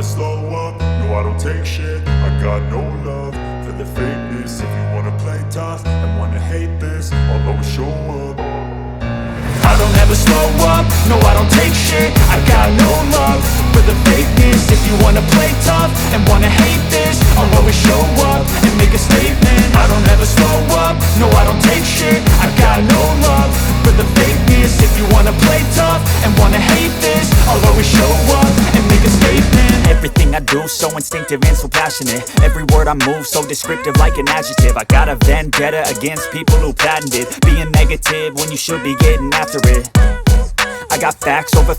slow up, no I don't take shit. I got no love for the fakeness. If you wanna play tough and wanna hate this, I'll always show up. I don't ever slow up, no I don't take shit. I got no love for the fakeness. If you wanna play tough and wanna hate this, I'll always show up and make a statement. I don't ever slow up, no I don't take shit. I got no love for the fakeness. If you wanna play tough and wanna hate this, I'll always show up and make a statement. Everything I do so instinctive and so passionate. Every word I move so descriptive like an adjective. I got a vendetta against people who patented being negative when you should be getting after it. I got facts over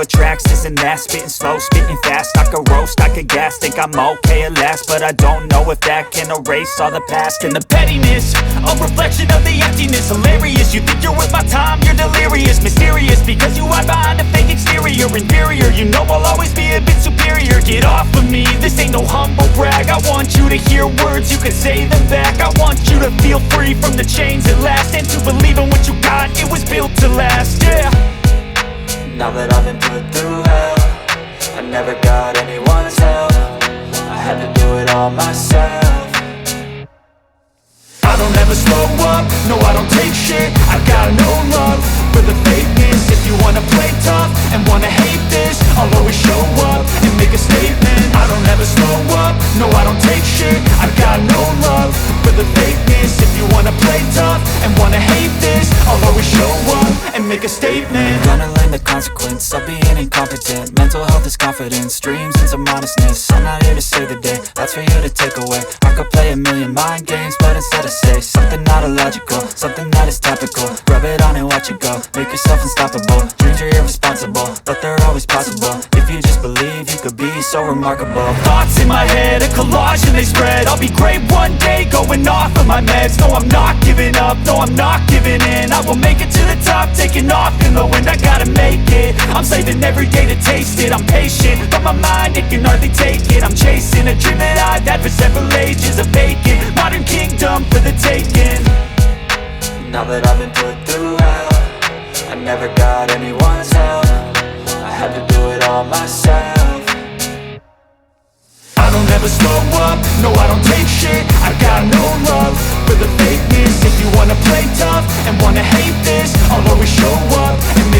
tracks, this and that. Spitting slow, spitting fast, I could roast, I could gas. Think I'm okay at last, but I don't know if that can erase all the past. And the pettiness, a reflection of the emptiness. Hilarious, you think you're worth my time, you're delirious. Mysterious, because you hide behind a fake exterior. Inferior, you know I'll always be a bit superior. Get off of me, this ain't no humble brag. I want you to hear words, you can say them back. I want you to feel free from the chains at last, and to believe in what you got, it was built to last, yeah. Now that I've been put through hell, I never got anyone's help. I had to do it all myself. I don't ever slow up, no I don't take shit. I got no love for the fakeness. If you wanna play tough and wanna hate this, I'll always show up and make a statement. I don't ever slow up, no I don't take shit. I got no love for the fakeness. If you wanna play tough and wanna hate this, I'll always show up and make a statement. Gonna learn the consequence of being incompetent. Mental health is confidence, dreams and some honestness. I'm not here to save the day, that's for you to take away. I could play a million mind games, but instead I say something not illogical, something that is topical. Rub it on and watch it go, make yourself unstoppable. Dreams are irresponsible, but they're always possible. If you just believe, you could be so remarkable. Thoughts in my head, a collage and they spread. I'll be great one day, going off of my meds. No, I'm not giving up, no, I'm not giving in. I will make it to the top, taking off in the wind. I gotta make it, I'm saving every day to taste it. I'm patient, but my mind, it can hardly take it. I'm chasing a dream that I've had for several ages. A vacant, modern kingdom for the taking. Now that I've been put through hell, I never got anyone's help. I had to do it all myself. I don't ever slow up, no I don't take shit. I got no love for the fakeness. If you wanna play tough and wanna hate this, I'll always show up